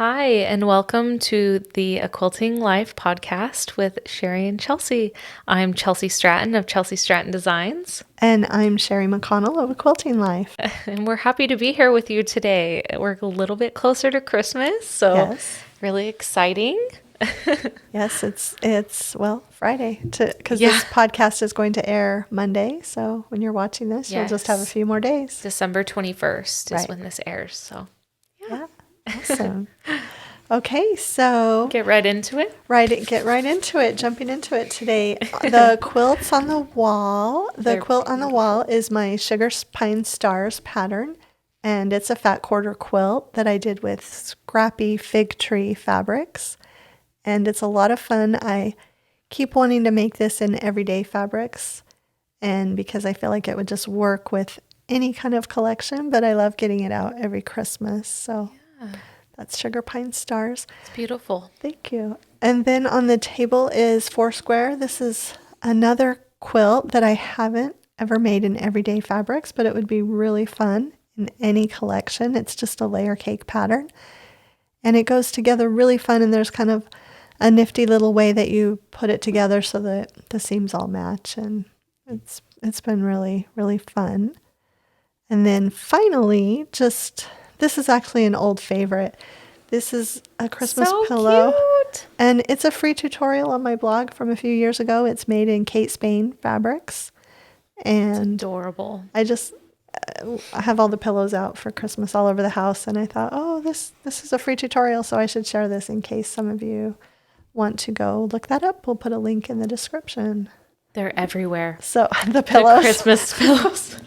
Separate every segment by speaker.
Speaker 1: Hi, and welcome to the A Quilting Life podcast with Sherri and Chelsi. I'm Chelsi Stratton of Chelsi Stratton Designs.
Speaker 2: And I'm Sherri McConnell of A Quilting Life.
Speaker 1: And we're happy to be here with you today. We're a little bit closer to Christmas, so
Speaker 2: Yes.
Speaker 1: really exciting.
Speaker 2: Yes, it's Friday because
Speaker 1: Yeah.
Speaker 2: this podcast is going to air Monday. So when you're watching this, you'll just have a few more days.
Speaker 1: December 21st is
Speaker 2: Right.
Speaker 1: when this airs, so
Speaker 2: Yeah. Awesome. Okay, so
Speaker 1: get right into it.
Speaker 2: get right into it. Jumping into it today. The quilts on the wall.
Speaker 1: They're
Speaker 2: Quilt on the wall is my Sugar Pine Stars pattern, and it's a fat quarter quilt that I did with scrappy fig tree fabrics. And it's a lot of fun. I keep wanting to make this in everyday fabrics, and because I feel like it would just work with any kind of collection, but I love getting it out every Christmas. So that's Sugar Pine Stars.
Speaker 1: It's beautiful.
Speaker 2: Thank you. And then on the table is Foursquare. This is another quilt that I haven't ever made in everyday fabrics, but it would be really fun in any collection. It's just a layer cake pattern, and it goes together really fun, and there's kind of a nifty little way that you put it together so that the seams all match, and it's been really, really fun. And then finally, this is actually an old favorite. This is a Christmas pillow.
Speaker 1: Cute.
Speaker 2: And it's a free tutorial on my blog from a few years ago. It's made in Kate Spain fabrics. And
Speaker 1: Adorable.
Speaker 2: I have all the pillows out for Christmas all over the house, and I thought, oh, this is a free tutorial, so I should share this in case some of you want to go look that up. We'll put a link in the description.
Speaker 1: They're everywhere.
Speaker 2: So the pillows.
Speaker 1: The Christmas pillows.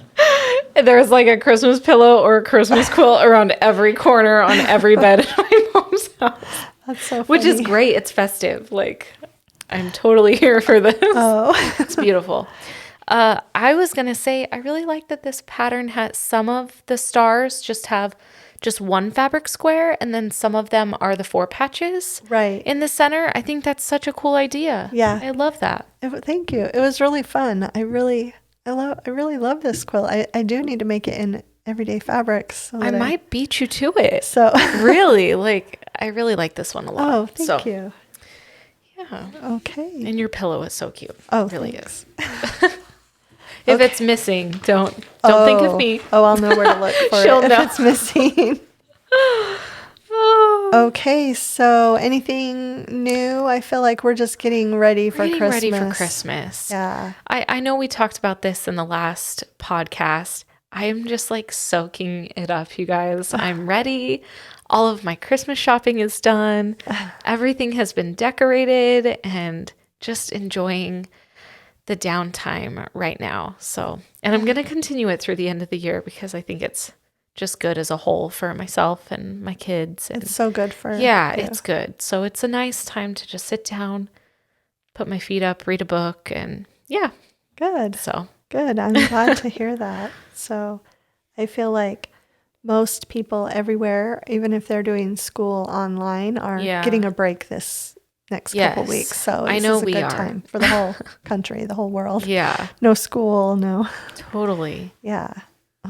Speaker 1: There's like a Christmas pillow or a Christmas quilt around every corner on every bed in my mom's house.
Speaker 2: That's so funny.
Speaker 1: Which is great. It's festive. Like, I'm totally here for this.
Speaker 2: Oh.
Speaker 1: It's beautiful. I was going to say, I really like that this pattern has some of the stars just have just one fabric square, and then some of them are the 4 patches
Speaker 2: Right.
Speaker 1: in the center. I think that's such a cool idea.
Speaker 2: Yeah.
Speaker 1: I love that.
Speaker 2: Thank you. It was really fun. I really love this quilt. I do need to make it in everyday fabrics. So
Speaker 1: I might beat you to it.
Speaker 2: So
Speaker 1: Really, I really like this one a lot.
Speaker 2: Oh, thank you.
Speaker 1: Yeah.
Speaker 2: Okay.
Speaker 1: And your pillow is so cute.
Speaker 2: Oh,
Speaker 1: It really
Speaker 2: thanks.
Speaker 1: is. If it's missing, don't think of me.
Speaker 2: Oh, I'll know where to look for
Speaker 1: She'll
Speaker 2: it
Speaker 1: know.
Speaker 2: if it's missing. Okay, so anything new? I feel like we're just getting ready for Christmas.
Speaker 1: Ready for Christmas.
Speaker 2: Yeah.
Speaker 1: I know we talked about this in the last podcast. I am just like soaking it up, you guys. I'm ready. All of my Christmas shopping is done. Everything has been decorated and just enjoying the downtime right now. So, and I'm going to continue it through the end of the year because I think it's just good as a whole for myself and my kids. And
Speaker 2: It's so good for you.
Speaker 1: it's good. So it's a nice time to just sit down, put my feet up, read a book, and
Speaker 2: Good.
Speaker 1: so
Speaker 2: Good. I'm glad to hear that. So I feel like most people everywhere, even if they're doing school online, are getting a break this next couple
Speaker 1: Yes.
Speaker 2: weeks. So
Speaker 1: I
Speaker 2: this
Speaker 1: know
Speaker 2: is a
Speaker 1: we
Speaker 2: good
Speaker 1: are.
Speaker 2: time for the whole country, the whole world.
Speaker 1: yeah,
Speaker 2: No school, no.
Speaker 1: totally.
Speaker 2: Yeah.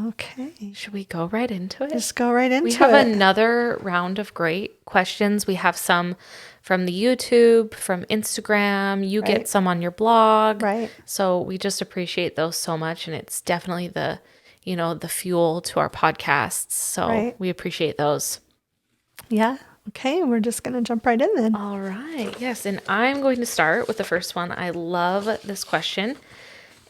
Speaker 2: Okay.
Speaker 1: Should we go right into it?
Speaker 2: Just go right into
Speaker 1: We have
Speaker 2: it.
Speaker 1: another round of great questions. We have some from the YouTube, from Instagram. You get
Speaker 2: Right.
Speaker 1: some on your blog.
Speaker 2: Right.
Speaker 1: So we just appreciate those so much. And it's definitely the fuel to our podcasts. So
Speaker 2: Right.
Speaker 1: we appreciate those.
Speaker 2: Yeah. Okay. We're just going to jump right in then.
Speaker 1: All right. Yes. And I'm going to start with the first one. I love this question.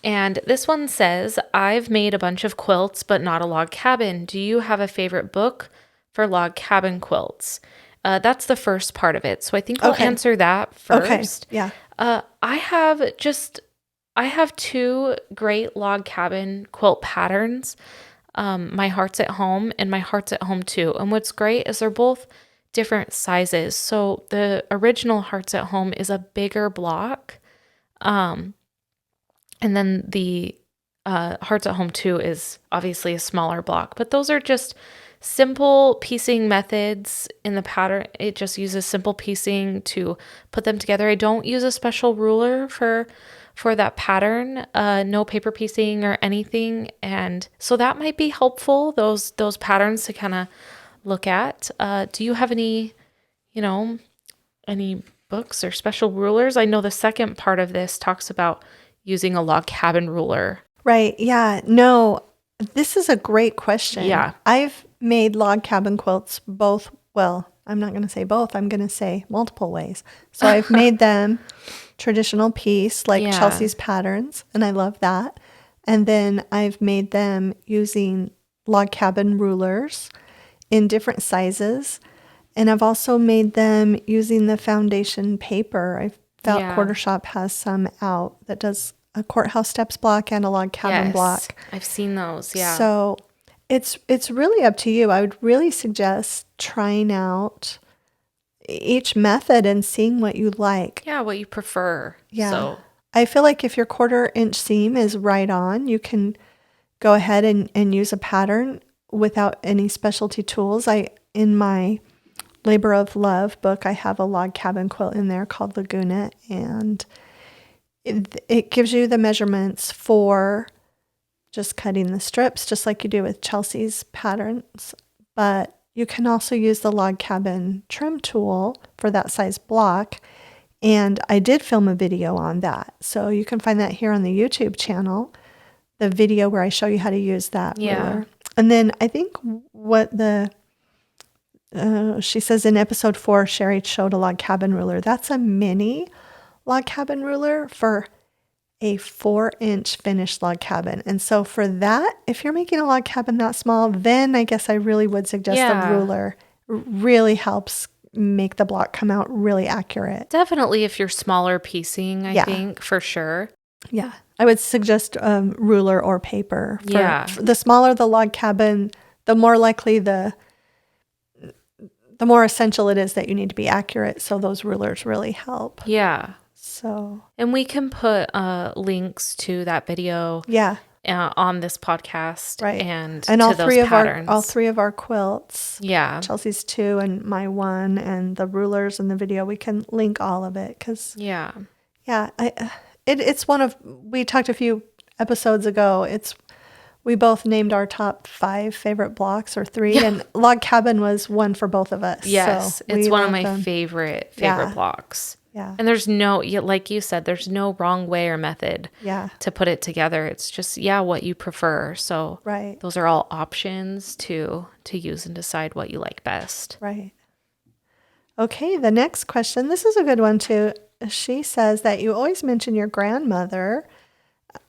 Speaker 1: And this one says, I've made a bunch of quilts, but not a log cabin. Do you have a favorite book for log cabin quilts? That's the first part of it. So I think we'll answer that first.
Speaker 2: Okay. Yeah.
Speaker 1: I have 2 great log cabin quilt patterns. My Heart's at Home and My Heart's at Home too. And what's great is they're both different sizes. So the original Heart's at Home is a bigger block. And then the Hearts at Home 2 is obviously a smaller block. But those are just simple piecing methods in the pattern. It just uses simple piecing to put them together. I don't use a special ruler for that pattern, no paper piecing or anything. And so that might be helpful, those patterns to kind of look at. Do you have any any books or special rulers? I know the second part of this talks about using a log cabin ruler.
Speaker 2: Right. Yeah. No, this is a great question.
Speaker 1: Yeah.
Speaker 2: I've made log cabin quilts both. Well, I'm not going to say both. I'm going to say multiple ways. So I've made them traditional piece like Chelsi's patterns, and I love that. And then I've made them using log cabin rulers in different sizes. And I've also made them using the foundation paper. I found Quarter Shop has some out that does a courthouse steps block and a log cabin block.
Speaker 1: I've seen those, yeah.
Speaker 2: So it's really up to you. I would really suggest trying out each method and seeing what you like.
Speaker 1: Yeah, what you prefer.
Speaker 2: Yeah.
Speaker 1: So
Speaker 2: I feel like if your 1/4 inch seam is right on, you can go ahead and use a pattern without any specialty tools. In my Labor of Love book, I have a log cabin quilt in there called Laguna, and it gives you the measurements for just cutting the strips, just like you do with Chelsi's patterns. But you can also use the log cabin trim tool for that size block. And I did film a video on that. So you can find that here on the YouTube channel, the video where I show you how to use that ruler. And then I think what she says in episode 4, Sherri showed a log cabin ruler. That's a mini log cabin ruler for a 4-inch finished log cabin. And so for that, if you're making a log cabin that small, then I guess I really would suggest the ruler. Really helps make the block come out really accurate.
Speaker 1: Definitely if you're smaller piecing, I think, for sure.
Speaker 2: Yeah. I would suggest ruler or paper. For the smaller the log cabin, the more likely the more essential it is that you need to be accurate. So those rulers really help.
Speaker 1: Yeah.
Speaker 2: So.
Speaker 1: And we can put links to that video.
Speaker 2: Yeah.
Speaker 1: On this podcast,
Speaker 2: right?
Speaker 1: And
Speaker 2: all
Speaker 1: to
Speaker 2: three
Speaker 1: those
Speaker 2: of
Speaker 1: patterns.
Speaker 2: all 3 of our quilts.
Speaker 1: Yeah.
Speaker 2: Chelsi's 2 and my 1 and the rulers in the video. We can link all of it because.
Speaker 1: Yeah.
Speaker 2: Yeah. It's one of, we talked a few episodes ago. We both named our top 5 favorite blocks or 3, and log cabin was one for both of us.
Speaker 1: Yes,
Speaker 2: so
Speaker 1: it's one of my favorite blocks.
Speaker 2: Yeah.
Speaker 1: And there's no, like you said, there's no wrong way or method to put it together. It's just, what you prefer. So those are all options to use and decide what you like best.
Speaker 2: Right. Okay, the next question. This is a good one too. She says that you always mention your grandmother.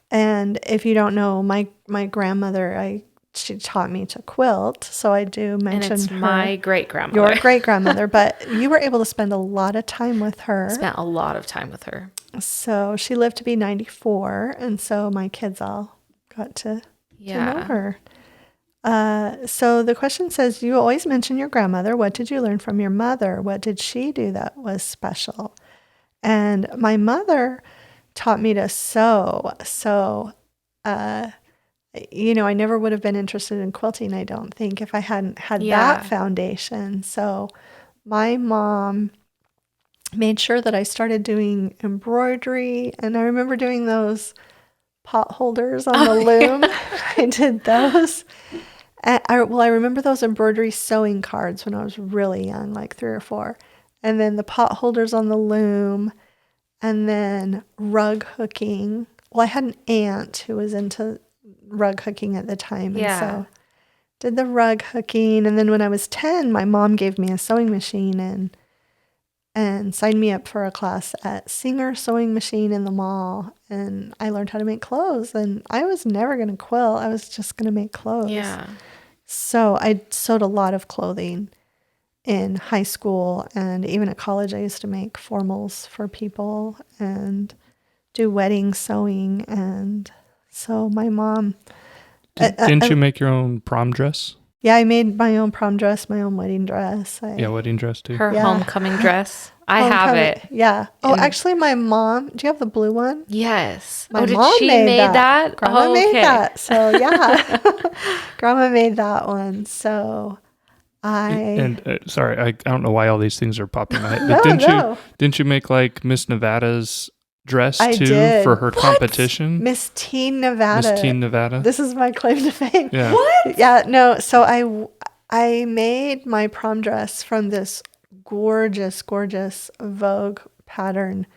Speaker 2: And if you don't know, my grandmother, she taught me to quilt, so I do mention
Speaker 1: and it's
Speaker 2: her.
Speaker 1: My great-grandmother.
Speaker 2: Your great-grandmother, but you were able to spend a lot of time with her.
Speaker 1: Spent a lot of time with her.
Speaker 2: So she lived to be 94, and so my kids all got to know her. So the question says, you always mention your grandmother. What did you learn from your mother? What did she do that was special? And my mother taught me to sew. So, I never would have been interested in quilting, I don't think, if I hadn't had that foundation. So my mom made sure that I started doing embroidery. And I remember doing those pot holders on the loom. I did those. I remember those embroidery sewing cards when I was really young, like 3 or 4. And then the pot holders on the loom. And then rug hooking. Well, I had an aunt who was into rug hooking at the time. And so did the rug hooking. And then when I was 10, my mom gave me a sewing machine and signed me up for a class at Singer Sewing Machine in the mall. And I learned how to make clothes. And I was never going to quilt. I was just going to make clothes.
Speaker 1: Yeah.
Speaker 2: So I sewed a lot of clothing in high school, and even at college, I used to make formals for people and do wedding sewing. And so my mom...
Speaker 3: Didn't you make your own prom dress?
Speaker 2: Yeah, I made my own prom dress, my own wedding dress.
Speaker 3: Wedding dress too.
Speaker 1: Her homecoming dress. I have it.
Speaker 2: Yeah. Oh, actually, my mom... Do you have the blue one?
Speaker 1: Yes.
Speaker 2: My mom
Speaker 1: she made that?
Speaker 2: Grandma made that. So, yeah. Grandma made that one. So...
Speaker 3: sorry, I don't know why all these things are popping in my head. But didn't you make like Miss Nevada's dress too for her competition?
Speaker 2: Miss Teen Nevada.
Speaker 3: Miss Teen Nevada.
Speaker 2: This is my claim to fame.
Speaker 3: Yeah.
Speaker 2: What? Yeah, no. So I made my prom dress from this gorgeous, gorgeous Vogue pattern.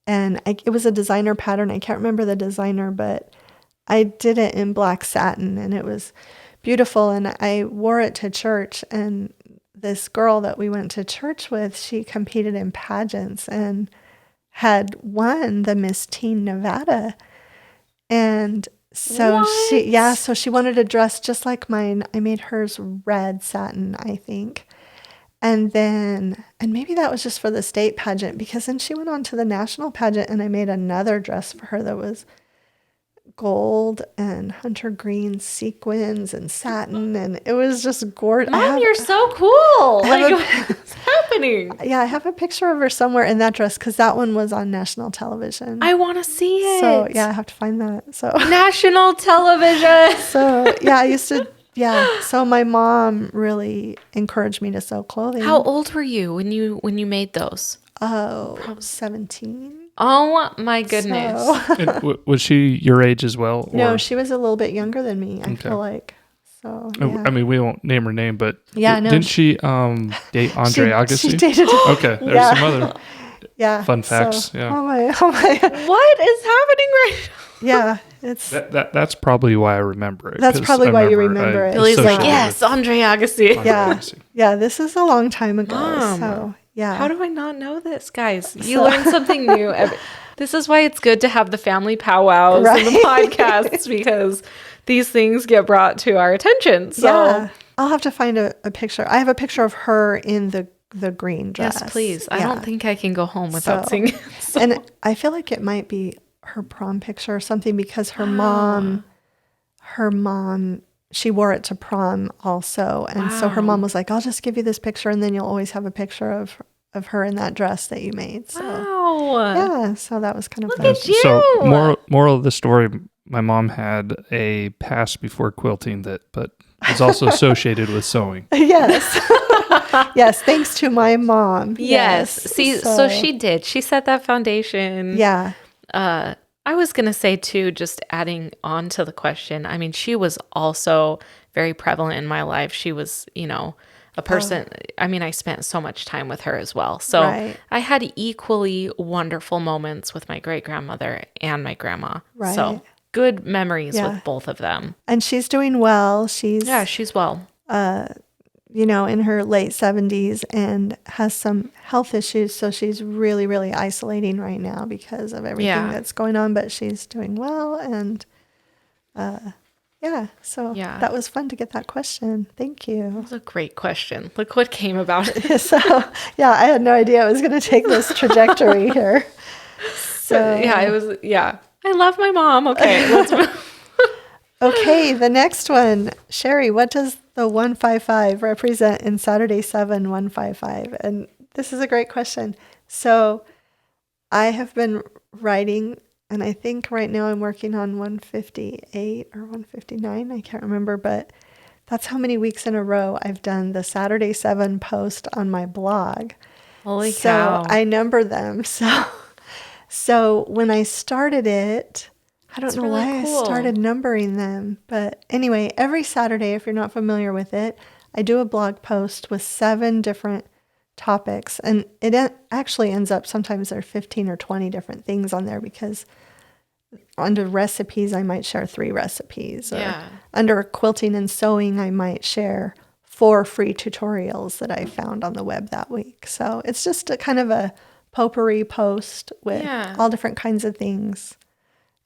Speaker 2: And it was a designer pattern. I can't remember the designer, but I did it in black satin and it was beautiful. And I wore it to church. And this girl that we went to church with, she competed in pageants and had won the Miss Teen Nevada. And so she wanted a dress just like mine. I made hers red satin, I think. And maybe that was just for the state pageant, because then she went on to the national pageant and I made another dress for her that was gold and hunter green sequins and satin, and it was just gorgeous.
Speaker 1: Mom, you're so cool. What's happening?
Speaker 2: Yeah, I have a picture of her somewhere in that dress because that one was on national television.
Speaker 1: I want to see it.
Speaker 2: So yeah, I have to find that. So
Speaker 1: national television.
Speaker 2: So yeah, I used to. Yeah, so my mom really encouraged me to sew clothing.
Speaker 1: How old were you when you made those?
Speaker 2: Oh, 17.
Speaker 1: Oh my goodness.
Speaker 3: So. Was she your age as well? Or?
Speaker 2: No, she was a little bit younger than me, I feel like. So, yeah.
Speaker 3: I mean, we won't name her name, but
Speaker 2: no,
Speaker 3: didn't she date Andre Agassi?
Speaker 2: She dated
Speaker 3: Okay, there's some other fun facts.
Speaker 2: So,
Speaker 3: yeah.
Speaker 2: Oh my.
Speaker 1: What is happening right now?
Speaker 2: Yeah, it's
Speaker 3: that's probably why I remember it.
Speaker 2: That's probably why you remember it.
Speaker 1: Billy's like, yes, Andre Agassi.
Speaker 2: Yeah, this is a long time ago.
Speaker 1: Mom,
Speaker 2: so yeah.
Speaker 1: How do I not know this, guys? You learn something new. This is why it's good to have the family powwows and the podcasts, because these things get brought to our attention. So
Speaker 2: yeah, I'll have to find a picture. I have a picture of her in the green dress.
Speaker 1: Yes, please. I don't think I can go home without seeing it. So.
Speaker 2: And I feel like it might be her prom picture or something, because her mom, she wore it to prom also. And so her mom was like, I'll just give you this picture and then you'll always have a picture of her in that dress that you made. So yeah, so that was kind of
Speaker 1: Look
Speaker 2: fun.
Speaker 1: at you.
Speaker 3: So moral of the story, my mom had a past before quilting but is also associated with sewing.
Speaker 2: Yes. Yes, thanks to my mom.
Speaker 1: Yes. See, so she did. She set that foundation.
Speaker 2: Yeah.
Speaker 1: I was going to say too, just adding on to the question, I mean, she was also very prevalent in my life. She was, a person, I mean, I spent so much time with her as well. So I had equally wonderful moments with my great-grandmother and my grandma.
Speaker 2: Right.
Speaker 1: So good memories with both of them.
Speaker 2: And she's doing well. She's
Speaker 1: well.
Speaker 2: In her late 70s and has some health issues. So she's really, really isolating right now because of everything that's going on, but she's doing well. And that was fun to get that question. Thank you.
Speaker 1: That was a great question. Look what came about it.
Speaker 2: So, I had no idea it was going to take this trajectory here. So,
Speaker 1: I love my mom. Okay, let's move.
Speaker 2: Okay, the next one. Sherri, what does the 155 represent in Saturday 7 155? And this is a great question. So I have been writing, and I think right now I'm working on 158 or 159. I can't remember, but that's how many weeks in a row I've done the Saturday 7 post on my blog.
Speaker 1: Holy cow.
Speaker 2: So I number them. So when I started it, I don't know why I started numbering them. But anyway, every Saturday, if you're not familiar with it, I do a blog post with 7 different topics. And it actually ends up, sometimes there are 15 or 20 different things on there, because under recipes, I might share 3 recipes. Or under quilting and sewing, I might share 4 free tutorials that I found on the web that week. So it's just a kind of a potpourri post with all different kinds of things.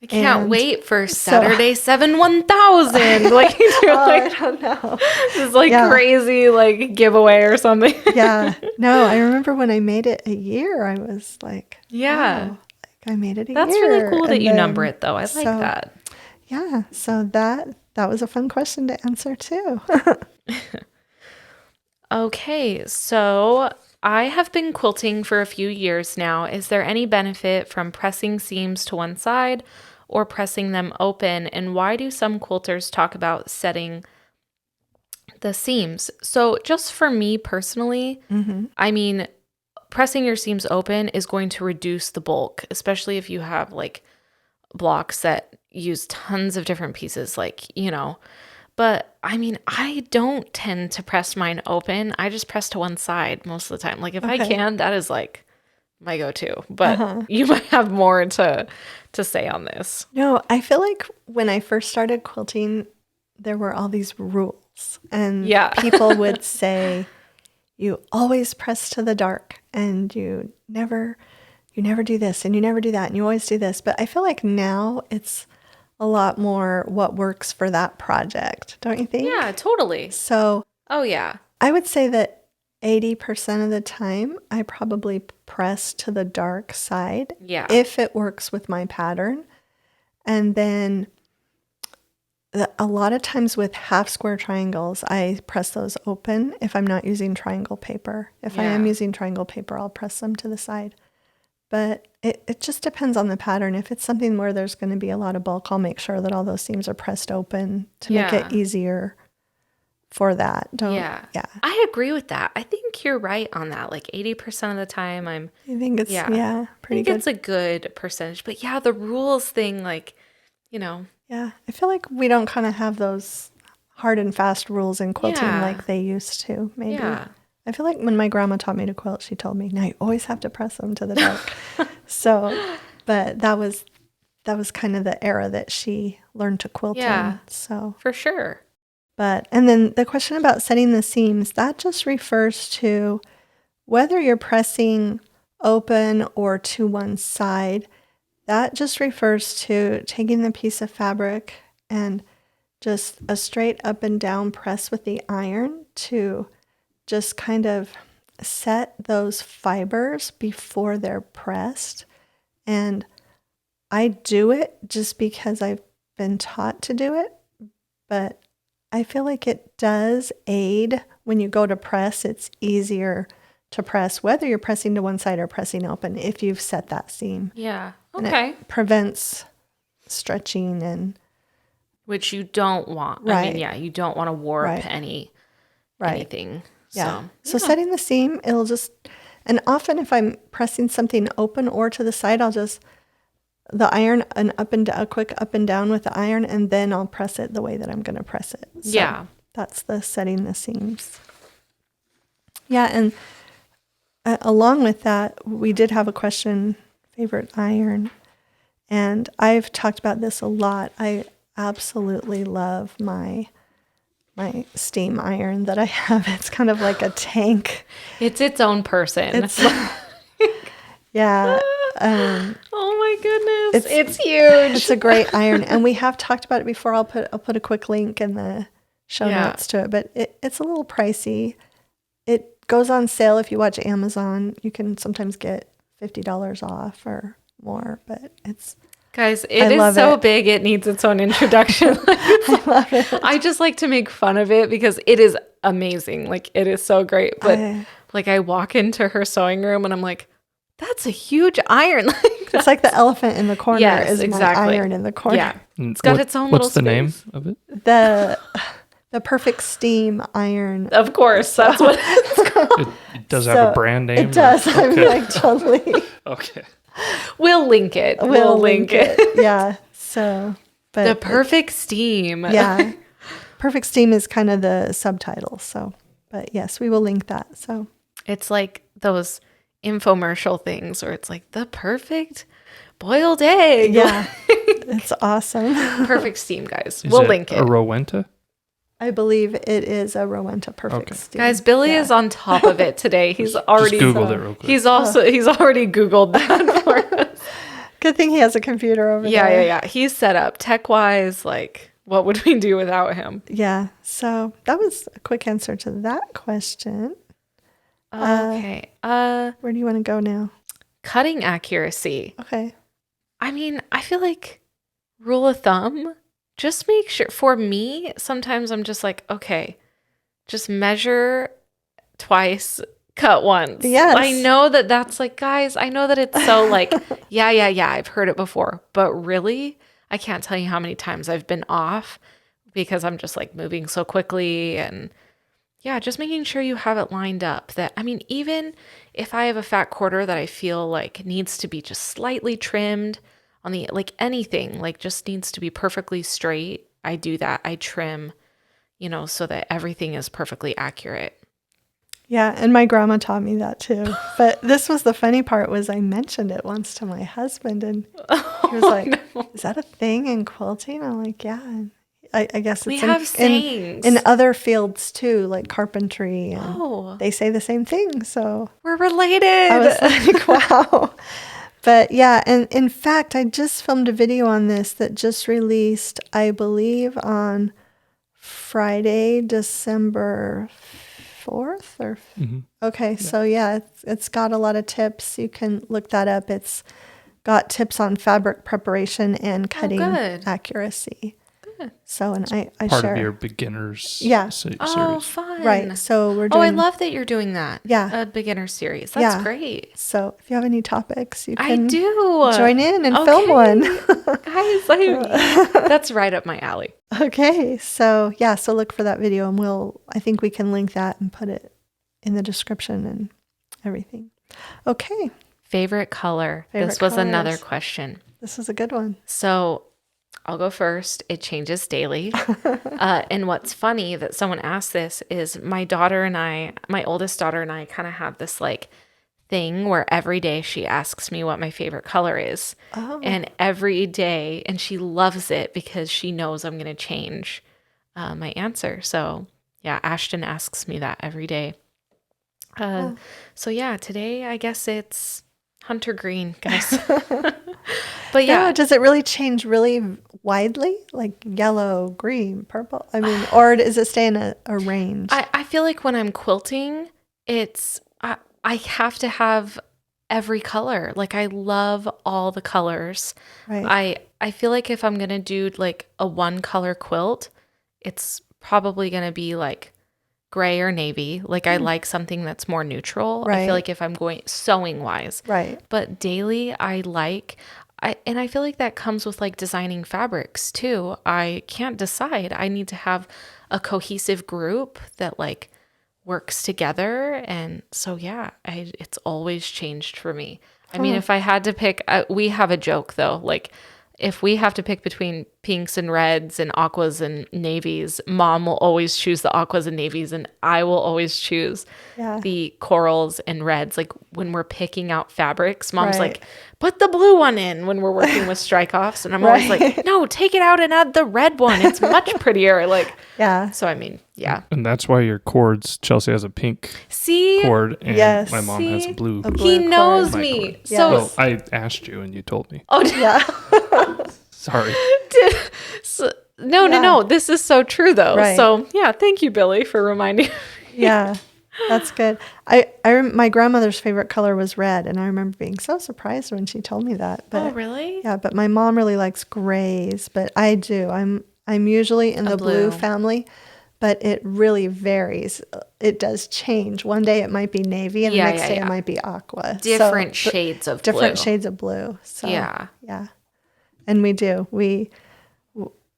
Speaker 1: I can't wait for Saturday 7 1000. Like,
Speaker 2: I don't know.
Speaker 1: This is crazy giveaway or something.
Speaker 2: No, I remember when I made it a year, I was like, wow, I made it a year.
Speaker 1: That's really cool that you number it though. I like that.
Speaker 2: Yeah. So that was a fun question to answer too.
Speaker 1: Okay. So I have been quilting for a few years now. Is there any benefit from pressing seams to one side or pressing them open? And why do some quilters talk about setting the seams? So just for me personally, I mean, pressing your seams open is going to reduce the bulk, especially if you have blocks that use tons of different pieces, But I mean, I don't tend to press mine open. I just press to one side most of the time. Like if I can, that is like my go-to. But you might have more to say on this.
Speaker 2: No, I feel like when I first started quilting, there were all these rules. And people would say, you always press to the dark and you never do this and you never do that and you always do this. But I feel like now it's a lot more what works for that project, don't you think?
Speaker 1: Yeah, totally.
Speaker 2: So,
Speaker 1: I
Speaker 2: would say that 80% of the time I probably press to the dark side if it works with my pattern. And then a lot of times with half square triangles, I press those open if I'm not using triangle paper. If I am using triangle paper, I'll press them to the side. But it just depends on the pattern. If it's something where there's going to be a lot of bulk, I'll make sure that all those seams are pressed open to make it easier for that.
Speaker 1: I agree with that. I think you're right on that. Like 80% of the time I
Speaker 2: think it's pretty
Speaker 1: good. It's a good percentage. But the rules thing, like,
Speaker 2: Yeah, I feel like we don't kind of have those hard and fast rules in quilting like they used to, maybe. Yeah. I feel like when my grandma taught me to quilt, she told me, now you always have to press them to the dark. But that was kind of the era that she learned to quilt in. So
Speaker 1: for sure.
Speaker 2: And then the question about setting the seams, that just refers to whether you're pressing open or to one side. That just refers to taking the piece of fabric and just a straight up and down press with the iron to just kind of set those fibers before they're pressed. And I do it just because I've been taught to do it, but I feel like it does aid when you go to press. It's easier to press, whether you're pressing to one side or pressing open, if you've set that seam.
Speaker 1: Yeah.
Speaker 2: Okay. And it prevents stretching and...
Speaker 1: Which you don't want.
Speaker 2: Right.
Speaker 1: I mean, you don't want to warp anything.
Speaker 2: Yeah. So setting the seam, it'll just... And often if I'm pressing something open or to the side, I'll just... The iron, a quick up and down with the iron, and then I'll press it the way that I'm going to press it. So that's the setting the seams. Yeah, and... along with that, we did have a question, favorite iron, and I've talked about this a lot. I absolutely love my steam iron that I have. It's kind of like a tank.
Speaker 1: It's its own person. Oh my goodness, it's huge.
Speaker 2: It's a great iron, and we have talked about it before. I'll put a quick link in the show notes to it, but it's a little pricey. It goes on sale if you watch Amazon. You can sometimes get $50 off or more, but it's...
Speaker 1: Guys, it is so big, it needs its own introduction.
Speaker 2: I love it.
Speaker 1: I just like to make fun of it because it is amazing. Like, it is so great. But, I walk into her sewing room and I'm like, that's a huge iron.
Speaker 2: It's like the elephant in the corner my iron in the corner.
Speaker 1: Yeah. It's got its own little
Speaker 3: space. What's the name of it?
Speaker 2: The Perfect Steam Iron.
Speaker 1: Of course, that's what it's called.
Speaker 3: It does have a brand name?
Speaker 2: It does. Okay. I'm like, totally.
Speaker 3: Okay.
Speaker 1: We'll link it. We'll link it.
Speaker 2: Yeah. So, but
Speaker 1: the Perfect Steam.
Speaker 2: Yeah. Perfect Steam is kind of the subtitle. So, but yes, we will link that. So
Speaker 1: it's like those infomercial things where it's like the perfect boiled egg.
Speaker 2: Yeah. It's awesome.
Speaker 1: Perfect Steam, guys. We'll link it.
Speaker 3: A Rowenta?
Speaker 2: I believe it is a Rowenta Perfect Steam.
Speaker 1: Guys, Billy is on top of it today. He's already
Speaker 3: just Googled it real quick.
Speaker 1: He's already Googled that for us.
Speaker 2: Good thing he has a computer over there.
Speaker 1: Yeah. He's set up tech-wise. Like, what would we do without him?
Speaker 2: Yeah. So that was a quick answer to that question.
Speaker 1: Okay.
Speaker 2: Where do you want to go now?
Speaker 1: Cutting accuracy.
Speaker 2: Okay.
Speaker 1: I mean, I feel like rule of thumb, just make sure. For me, sometimes I'm just like, okay, just measure twice, cut once.
Speaker 2: Yes.
Speaker 1: I know that's like, guys, I know that it's so like, yeah, I've heard it before. But really, I can't tell you how many times I've been off because I'm just like moving so quickly. And yeah, just making sure you have it lined up. That, I mean, even if I have a fat quarter that I feel like needs to be just slightly trimmed on the, like anything, like just needs to be perfectly straight, I do that. I trim so that everything is perfectly accurate.
Speaker 2: Yeah, and my grandma taught me that too. But this was the funny part was I mentioned it once to my husband, and he was like,
Speaker 1: no.
Speaker 2: "Is that a thing in quilting?" I'm like, "Yeah." And I guess
Speaker 1: We
Speaker 2: it's
Speaker 1: have sayings.
Speaker 2: in other fields too, like carpentry, and
Speaker 1: Oh.
Speaker 2: they say the same thing. So
Speaker 1: We're related.
Speaker 2: I was like, "Wow." But yeah, and in fact, I just filmed a video on this that just released, I believe, on Friday, December 4th or okay, so yeah, it's got a lot of tips. You can look that up. It's got tips on fabric preparation and cutting accuracy.
Speaker 1: Good.
Speaker 2: So, and I
Speaker 3: part
Speaker 2: share
Speaker 3: of your beginners series.
Speaker 1: Oh, fun.
Speaker 2: Right. So we're doing.
Speaker 1: I love that you're doing that.
Speaker 2: Yeah.
Speaker 1: A beginner series. That's great.
Speaker 2: So if you have any topics, you can
Speaker 1: do
Speaker 2: join in and film one.
Speaker 1: Guys, that's right up my alley.
Speaker 2: Okay. So yeah, so look for that video, and I think we can link that and put it in the description and everything. Okay.
Speaker 1: Favorite color. This was another question.
Speaker 2: This is a good one.
Speaker 1: So I'll go first. It changes daily. And what's funny that someone asked this is my oldest daughter and I kind of have this like thing where every day she asks me what my favorite color is. Oh. And every day, and she loves it because she knows I'm going to change my answer. So yeah, Ashton asks me that every day. So yeah, today I guess it's hunter green, guys. But yeah.
Speaker 2: No, does it really change really widely? Like yellow, green, purple? I mean, or does it stay in a range?
Speaker 1: I feel like when I'm quilting, I have to have every color. Like I love all the colors.
Speaker 2: Right.
Speaker 1: I feel like if I'm going to do like a one color quilt, it's probably going to be like gray or navy. Like I like something that's more neutral.
Speaker 2: Right.
Speaker 1: I feel like if I'm going sewing wise.
Speaker 2: Right.
Speaker 1: But daily and I feel like that comes with like designing fabrics too. I can't decide. I need to have a cohesive group that like works together. And so, yeah, it's always changed for me. I mean, if I had to pick, we have a joke though, like if we have to pick between pinks and reds and aquas and navies, Mom will always choose the aquas and navies, and I will always choose the corals and reds. Like when we're picking out fabrics, Mom's like, put the blue one in when we're working with strike-offs. And I'm always like, no, take it out and add the red one. It's much prettier. Like, so I mean, yeah.
Speaker 3: And that's why your cords, Chelsi has a pink cord and my mom has a blue.
Speaker 1: He knows me.
Speaker 2: Yes.
Speaker 1: So
Speaker 3: well, I asked you and you told me.
Speaker 1: Oh,
Speaker 2: yeah.
Speaker 3: Sorry.
Speaker 1: No. This is so true though.
Speaker 2: Right.
Speaker 1: So yeah, thank you, Billy, for reminding me.
Speaker 2: Yeah. That's good. My grandmother's favorite color was red, and I remember being so surprised when she told me that. But,
Speaker 1: really?
Speaker 2: Yeah, but my mom really likes grays, but I do. I'm usually in the blue family, but it really varies. It does change. One day it might be navy, and the next day it might be aqua.
Speaker 1: Different shades of blue.
Speaker 2: Different shades of blue. So, yeah. And we do.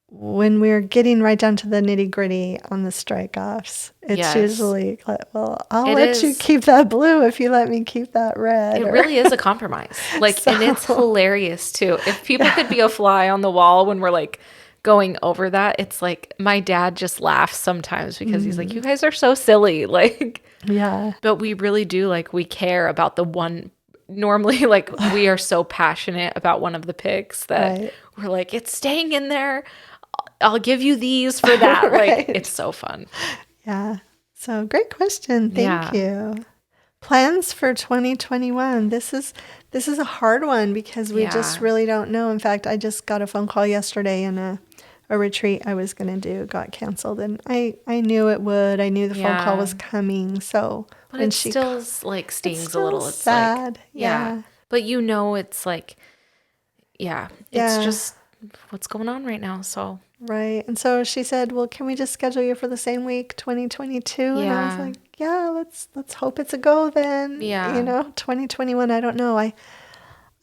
Speaker 2: When we're getting right down to the nitty gritty on the strike offs, it's usually like, well, I'll let you keep that blue if you let me keep that red.
Speaker 1: It really is a compromise. Like, and it's hilarious too. If people could be a fly on the wall when we're like going over that, it's like my dad just laughs sometimes because he's like, you guys are so silly. Like, but we really do, like, we care about the one. Normally, like, we are so passionate about one of the picks that we're like, it's staying in there. I'll give you these for that. Like, it's so fun.
Speaker 2: Yeah. So great question. Thank you. Plans for 2021. This is a hard one because we just really don't know. In fact, I just got a phone call yesterday, and a retreat I was going to do got canceled, and I knew it would. I knew the phone call was coming. So
Speaker 1: but it still like stings a little. It's
Speaker 2: sad.
Speaker 1: Like, but it's like, it's just what's going on right now. So
Speaker 2: right. And so she said, well, can we just schedule you for the same week, 2022? And I was like, let's hope it's a go then. 2021, I don't know. I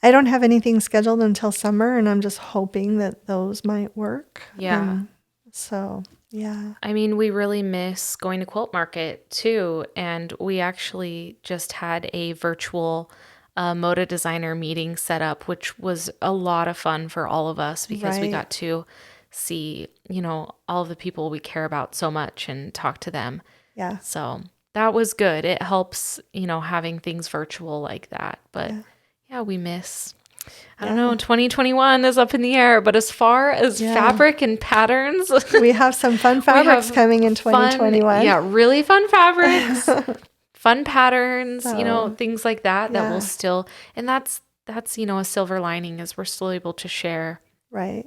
Speaker 2: don't have anything scheduled until summer, and I'm just hoping that those might work. So, yeah.
Speaker 1: I mean, we really miss going to Quilt Market too. And we actually just had a virtual Moda designer meeting set up, which was a lot of fun for all of us because we got to see, all of the people we care about so much and talk to them.
Speaker 2: Yeah.
Speaker 1: So that was good. It helps, having things virtual like that. But we miss, I don't know, 2021 is up in the air. But as far as fabric and patterns,
Speaker 2: we have some fun fabrics coming in 2021.
Speaker 1: Really fun fabrics, fun patterns, things like that will still, and that's, a silver lining is we're still able to share,
Speaker 2: right.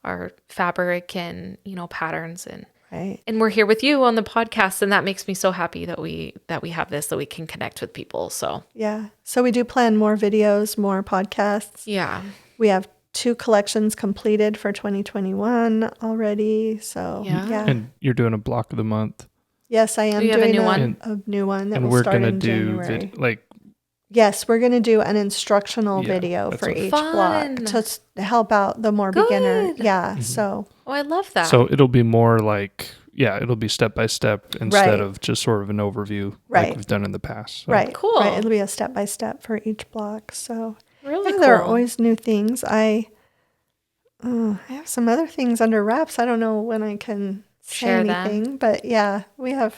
Speaker 1: Our fabric and, patterns and,
Speaker 2: right.
Speaker 1: And we're here with you on the podcast, and that makes me so happy that we have this, that we can connect with people. So
Speaker 2: so we do plan more videos, more podcasts.
Speaker 1: Yeah,
Speaker 2: we have 2 collections completed for 2021 already. So
Speaker 3: and you're doing a block of the month.
Speaker 2: Yes, I am doing a new one that will start in January. Yes, we're going to do an instructional video for each block to help out the more beginner. Yeah. Mm-hmm. So.
Speaker 1: Oh, I love that.
Speaker 3: So it'll be more like, it'll be step by step instead of just sort of an overview like we've done in the past. So.
Speaker 2: Right.
Speaker 1: Cool.
Speaker 2: Right. It'll be a step by step for each block. So
Speaker 1: really cool.
Speaker 2: There are always new things. I have some other things under wraps. I don't know when I can share anything, but we have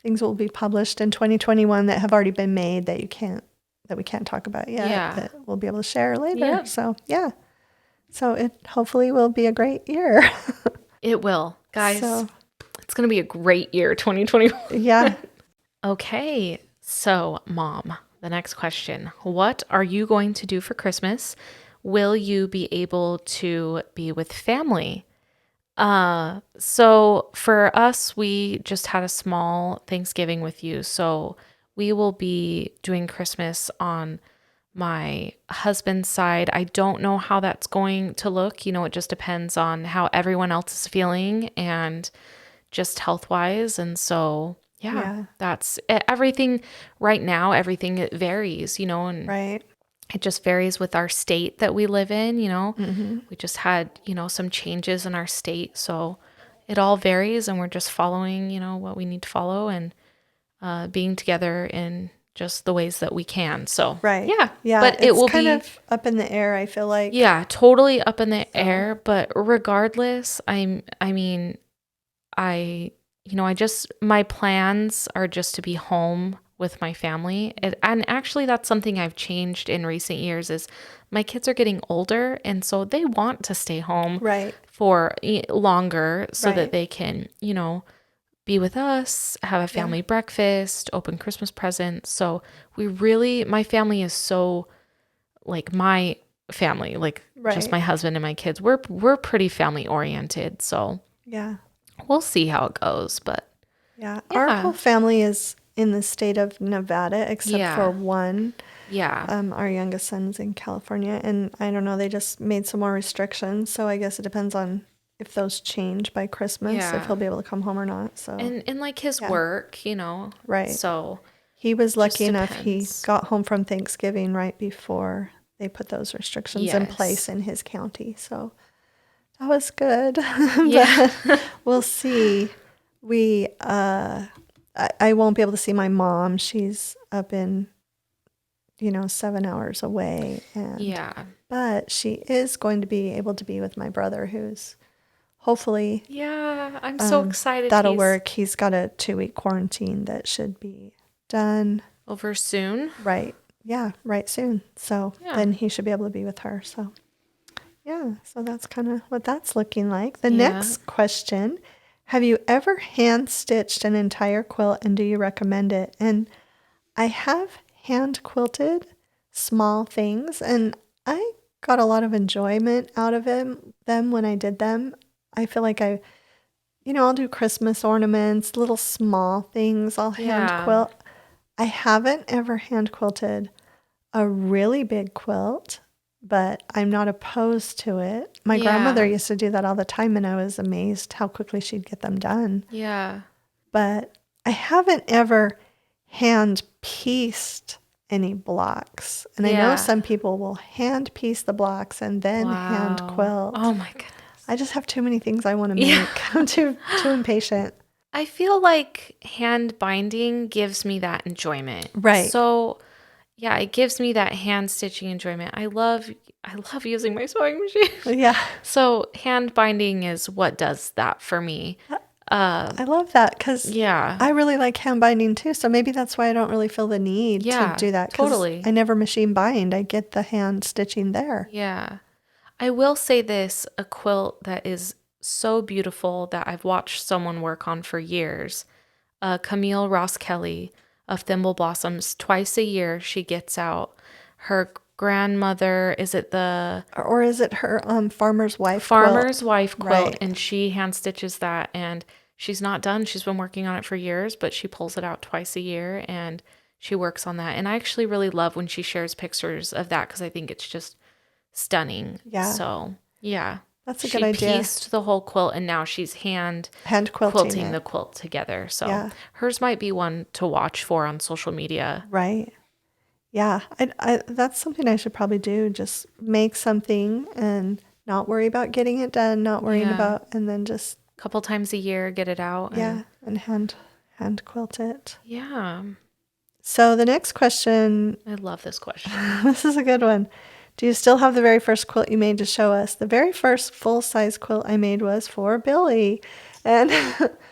Speaker 2: things will be published in 2021 that have already been made that we can't talk about yet, that we'll be able to share later. Yep. So it hopefully will be a great year.
Speaker 1: It will, guys. It's going to be a great year, 2021.
Speaker 2: Yeah.
Speaker 1: Okay. So, Mom, the next question. What are you going to do for Christmas? Will you be able to be with family? So for us, we just had a small Thanksgiving with you. So we will be doing Christmas on my husband's side. I don't know how that's going to look. It just depends on how everyone else is feeling and just health-wise. And so, that's everything right now. Everything, it varies, and
Speaker 2: right.
Speaker 1: It just varies with our state that we live in,
Speaker 2: Mm-hmm.
Speaker 1: We just had, some changes in our state. So it all varies, and we're just following, what we need to follow and being together in just the ways that we can. So,
Speaker 2: right.
Speaker 1: Yeah. But it will
Speaker 2: kind
Speaker 1: be
Speaker 2: of up in the air, I feel like.
Speaker 1: Yeah, totally up in the air. But regardless, my plans are just to be home with my family. And actually that's something I've changed in recent years is my kids are getting older, and so they want to stay home for longer so that they can, be with us, have a family breakfast, open Christmas presents. So my family is so like my family, like just my husband and my kids. We're pretty family oriented. So we'll see how it goes, but
Speaker 2: our whole family is in the state of Nevada, except for one. Our youngest son's in California, and I don't know, they just made some more restrictions, so I guess it depends on if those change by Christmas, if he'll be able to come home or not. So
Speaker 1: and like his work,
Speaker 2: right.
Speaker 1: So
Speaker 2: he was lucky enough he got home from Thanksgiving right before they put those restrictions in place in his county. So that was good. But we'll see. I won't be able to see my mom. She's up in, 7 hours away. But she is going to be able to be with my brother, who's hopefully.
Speaker 1: Yeah, I'm so excited.
Speaker 2: That'll work. He's got a 2-week quarantine that should be done.
Speaker 1: Over soon?
Speaker 2: Right. Yeah, right soon. So then he should be able to be with her. So, so that's kind of what that's looking like. The next question. Have you ever hand-stitched an entire quilt, and do you recommend it? And I have hand-quilted small things, and I got a lot of enjoyment out of them when I did them. I feel like I'll do Christmas ornaments, little small things I'll hand-quilt. I haven't ever hand-quilted a really big quilt, but I'm not opposed to it. My grandmother used to do that all the time, and I was amazed how quickly she'd get them done.
Speaker 1: Yeah.
Speaker 2: But I haven't ever hand-pieced any blocks. And I know some people will hand-piece the blocks and then hand-quilt.
Speaker 1: Oh, my goodness.
Speaker 2: I just have too many things I want to make. I'm too impatient.
Speaker 1: I feel like hand binding gives me that enjoyment.
Speaker 2: Right.
Speaker 1: So, yeah, it gives me that hand stitching enjoyment. I love using my sewing machine.
Speaker 2: Yeah.
Speaker 1: So hand binding is what does that for me.
Speaker 2: I love that because
Speaker 1: Yeah.
Speaker 2: I really like hand binding too. So maybe that's why I don't really feel the need to do that. 'Cause
Speaker 1: totally.
Speaker 2: I never machine bind. I get the hand stitching there.
Speaker 1: Yeah. I will say this, a quilt that is so beautiful that I've watched someone work on for years. Camille Ross Kelly of Thimble Blossoms, twice a year she gets out her grandmother, is it the
Speaker 2: Or is it her farmer's wife
Speaker 1: wife quilt,
Speaker 2: Right.
Speaker 1: and she hand stitches that, and she's not done. She's been working on it for years, but she pulls it out twice a year and she works on that. And I actually really love when she shares pictures of that because I think it's just stunning.
Speaker 2: Yeah.
Speaker 1: So, yeah.
Speaker 2: That's a good idea.
Speaker 1: She pieced the whole quilt and now she's hand
Speaker 2: quilting
Speaker 1: the quilt together. So
Speaker 2: Yeah.
Speaker 1: hers might be one to watch for on social media.
Speaker 2: Right. Yeah. I that's something I should probably do. Just make something and not worry about getting it done, not worrying about, and then just
Speaker 1: a couple times a year, get it out.
Speaker 2: and hand quilt it.
Speaker 1: Yeah.
Speaker 2: So the next question,
Speaker 1: I love this question.
Speaker 2: this is a good one. Do you still have the very first quilt you made to show us? The very first full-size quilt I made was for Billy. And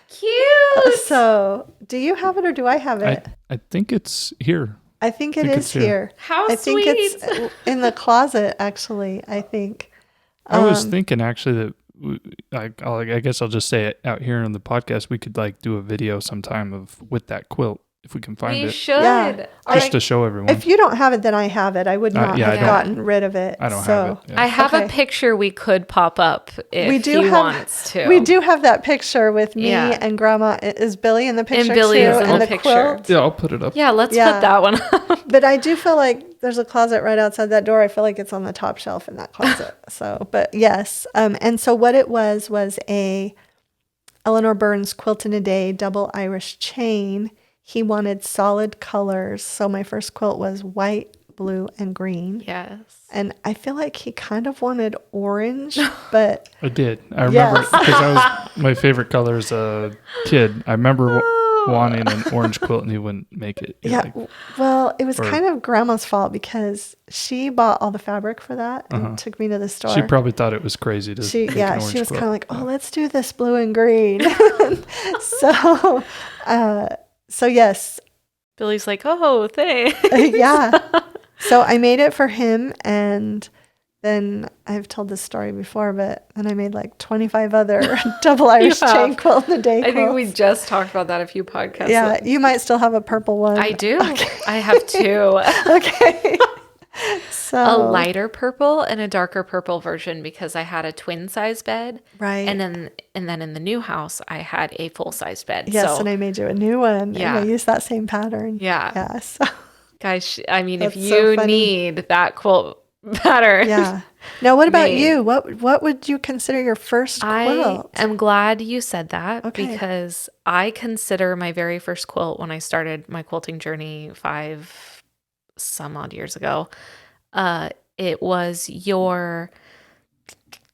Speaker 1: Cute.
Speaker 2: So, do you have it or do I have it?
Speaker 3: I think it's here.
Speaker 2: I think it is here.
Speaker 1: How
Speaker 2: I think
Speaker 1: sweet.
Speaker 2: it's in the closet, actually, I think.
Speaker 3: I was thinking actually that I guess I'll just say it out here on the podcast. We could like do a video sometime with that quilt if we can find it.
Speaker 1: We should.
Speaker 2: Yeah.
Speaker 3: Just to show everyone.
Speaker 2: If you don't have it, then I have it. I would not have gotten rid of it.
Speaker 3: I don't have it. Yeah.
Speaker 1: I have a picture we could pop up if he wants to.
Speaker 2: We do have that picture with me and Grandma. Is Billy in the picture
Speaker 1: and Billy
Speaker 2: too?
Speaker 1: is in the picture.
Speaker 2: Quilt?
Speaker 3: Yeah, I'll put it up.
Speaker 1: Yeah, let's put that one up.
Speaker 2: But I do feel like there's a closet right outside that door. I feel like it's on the top shelf in that closet. But yes. And so what it was a Eleanor Burns Quilt in a Day double Irish chain. He wanted solid colors. So my first quilt was white, blue, and green.
Speaker 1: Yes.
Speaker 2: And I feel like he kind of wanted orange, but...
Speaker 3: I did. I remember because that was my favorite color as a kid. I remember wanting an orange quilt and he wouldn't make it.
Speaker 2: Well, it was kind of Grandma's fault because she bought all the fabric for that and took me to the store.
Speaker 3: She probably thought it was crazy to make an orange
Speaker 2: she was
Speaker 3: quilt.
Speaker 2: kind of like, oh, let's do this blue and green. So yes.
Speaker 1: Billy's like, oh, thanks.
Speaker 2: Yeah. So I made it for him, and then I've told this story before, but then I made like 25 other double Irish chain quilt in the day quilts.
Speaker 1: I think we just talked about that a few podcasts.
Speaker 2: Yeah, you might still have a purple one.
Speaker 1: I do. Okay. I have two.
Speaker 2: Okay. So
Speaker 1: a lighter purple and a darker purple version because I had a twin size bed.
Speaker 2: Right.
Speaker 1: And then in the new house I had a full size bed.
Speaker 2: Yes, and I made you a new one.
Speaker 1: Yeah.
Speaker 2: And I used that same pattern.
Speaker 1: Yeah.
Speaker 2: Yeah. So.
Speaker 1: Guys, I mean, if you need that quilt pattern.
Speaker 2: Yeah. Now, what about you? What would you consider your first quilt?
Speaker 1: I am glad you said that because I consider my very first quilt when I started my quilting journey 5 some odd years ago. It was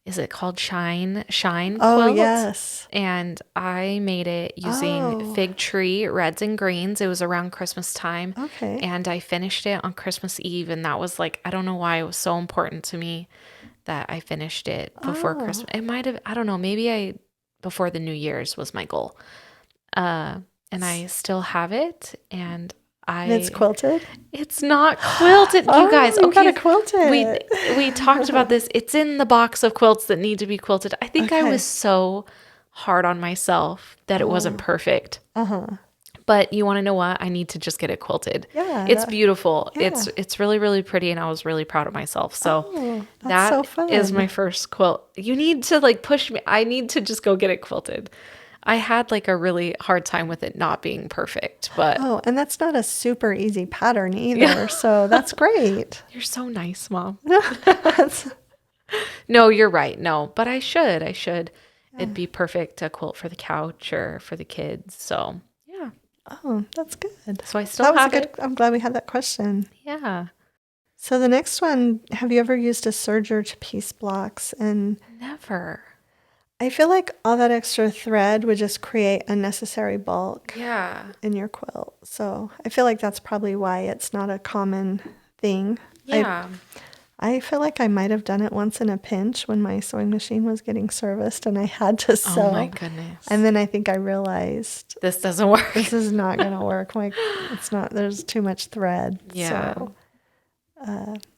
Speaker 1: is it called Shine quilt?
Speaker 2: Oh, yes.
Speaker 1: And I made it using fig tree reds and greens. It was around Christmas time.
Speaker 2: Okay.
Speaker 1: And I finished it on Christmas Eve. And that was like, I don't know why it was so important to me that I finished it before Christmas. It might have, I don't know, maybe before the New Year's was my goal. And I still have it. And
Speaker 2: it's quilted?
Speaker 1: It's not quilted. You guys,
Speaker 2: you gotta quilt it.
Speaker 1: We talked about this. It's in the box of quilts that need to be quilted. I think I was so hard on myself that it wasn't perfect. But you want to know what? I need to just get it quilted.
Speaker 2: Yeah.
Speaker 1: It's beautiful.
Speaker 2: Yeah.
Speaker 1: It's really, really pretty, and I was really proud of myself. So
Speaker 2: that's so fun.
Speaker 1: Is my first quilt. You need to like push me. I need to just go get it quilted. I had like a really hard time with it not being perfect, but
Speaker 2: and that's not a super easy pattern either. So that's great.
Speaker 1: You're so nice, Mom. No, you're right. No, but I should. It'd be perfect to quilt for the couch or for the kids. So yeah.
Speaker 2: Oh, that's good.
Speaker 1: So I still have it.
Speaker 2: I'm glad we had that question.
Speaker 1: Yeah.
Speaker 2: So the next one, have you ever used a serger to piece blocks? And
Speaker 1: never.
Speaker 2: I feel like all that extra thread would just create unnecessary bulk in your quilt. So I feel like that's probably why it's not a common thing.
Speaker 1: Yeah.
Speaker 2: I feel like I might have done it once in a pinch when my sewing machine was getting serviced and I had to sew.
Speaker 1: Oh my goodness.
Speaker 2: And then I think I realized
Speaker 1: this doesn't work.
Speaker 2: This is not going to work. It's not, there's too much thread.
Speaker 1: Yeah.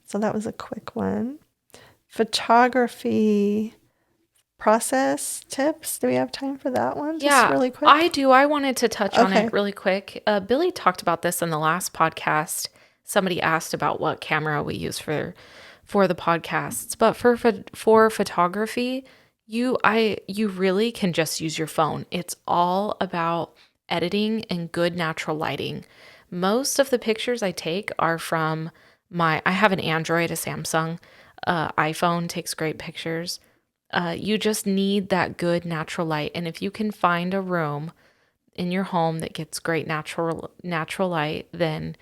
Speaker 2: So that was a quick one. Photography process tips. Do we have time for that one? Just really quick.
Speaker 1: I do. I wanted to touch on it really quick. Billy talked about this in the last podcast. Somebody asked about what camera we use for the podcasts, but for photography, you really can just use your phone. It's all about editing and good natural lighting. Most of the pictures I take are from I have an Android, a Samsung, iPhone takes great pictures. You just need that good natural light. And if you can find a room in your home that gets great natural light, then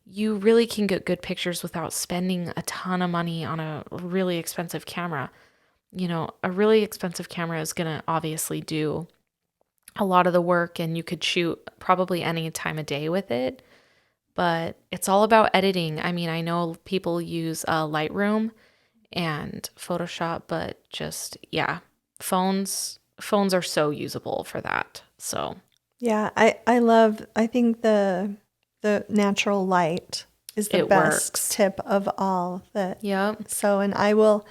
Speaker 1: you really can get good pictures without spending a ton of money on a really expensive camera. You know, a really expensive camera is going to obviously do a lot of the work, and you could shoot probably any time of day with it, but it's all about editing. I mean, I know people use Lightroom and Photoshop, but just, phones are so usable for that. So
Speaker 2: yeah, I think the natural light is the best tip of all. And I will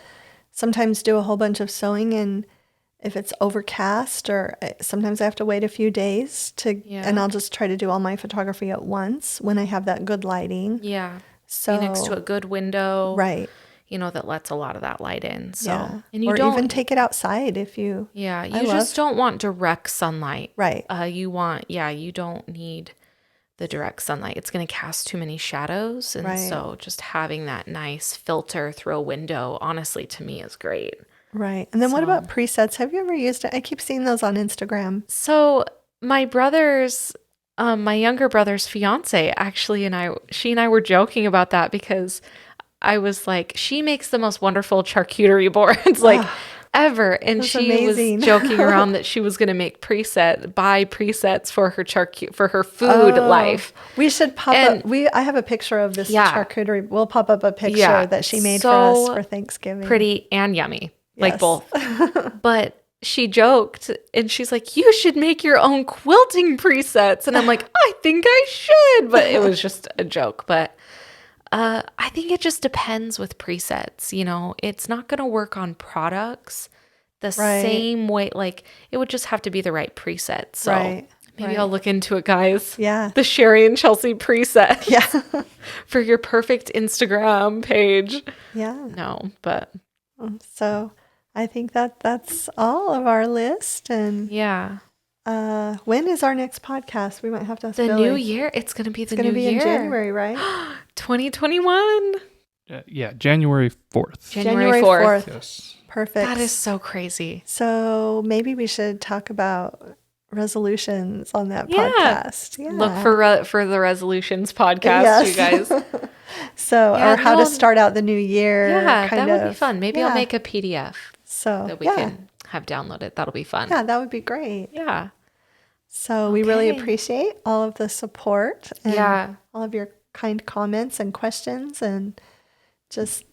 Speaker 2: sometimes do a whole bunch of sewing, and if it's overcast, or sometimes I have to wait a few days and I'll just try to do all my photography at once when I have that good lighting.
Speaker 1: Yeah.
Speaker 2: So
Speaker 1: be next to a good window.
Speaker 2: Right.
Speaker 1: You know, that lets a lot of that light in. So, and
Speaker 2: or even take it outside if you.
Speaker 1: Yeah. You just don't want direct sunlight.
Speaker 2: Right.
Speaker 1: You don't need the direct sunlight. It's going to cast too many shadows. And so just having that nice filter through a window, honestly, to me is great.
Speaker 2: Right. And then what about presets? Have you ever used it? I keep seeing those on Instagram.
Speaker 1: So my younger brother's fiance actually, she and I were joking about that, because I was like, she makes the most wonderful charcuterie boards ever. And she
Speaker 2: amazing.
Speaker 1: Was joking around that she was going to buy presets for her food life.
Speaker 2: We should I have a picture of this charcuterie. We'll pop up a picture that she made for us for Thanksgiving.
Speaker 1: Pretty and yummy. Like both. But she joked and she's like, you should make your own quilting presets. And I'm like, I think I should. But it was just a joke. But I think it just depends with presets. You know, it's not going to work on products the same way. Like, it would just have to be the right preset. So maybe I'll look into it, guys.
Speaker 2: Yeah.
Speaker 1: The Sherri and Chelsi preset.
Speaker 2: Yeah.
Speaker 1: For your perfect Instagram page.
Speaker 2: Yeah.
Speaker 1: No, but.
Speaker 2: So I think that's all of our list. And when is our next podcast? We might have to ask Billy.
Speaker 1: New year. It's going to be
Speaker 2: the new year. It's going to be in January, right?
Speaker 1: 2021.
Speaker 3: January 4th.
Speaker 2: January 4th.
Speaker 3: Yes.
Speaker 2: Perfect.
Speaker 1: That is so crazy.
Speaker 2: So maybe we should talk about resolutions on that podcast. Yeah.
Speaker 1: Look for the resolutions podcast, you guys.
Speaker 2: So, or how to start out the new year.
Speaker 1: Yeah, that would be fun. Maybe I'll make a PDF that we can have downloaded. That'll be fun.
Speaker 2: Yeah, that would be great.
Speaker 1: Yeah.
Speaker 2: So we really appreciate all of the support and all of your kind comments and questions, and just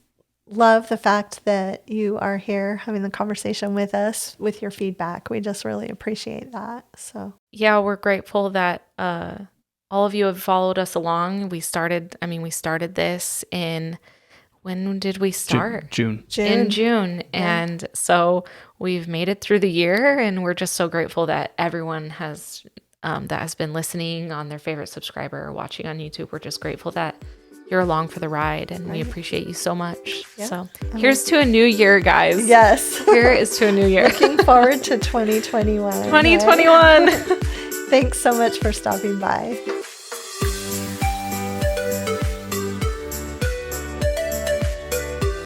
Speaker 2: love the fact that you are here having the conversation with us with your feedback. We just really appreciate that. So
Speaker 1: yeah, we're grateful that all of you have followed us along. We started this in, when did we start?
Speaker 3: June.
Speaker 1: In June. And so we've made it through the year, and we're just so grateful that everyone has that has been listening on their favorite subscriber or watching on YouTube. We're just grateful that you're along for the ride, and we appreciate you so much. Yep. So here's to a new year, guys.
Speaker 2: Yes.
Speaker 1: Here is to a new year.
Speaker 2: Looking forward to 2021.
Speaker 1: 2021.
Speaker 2: Thanks so much for stopping by.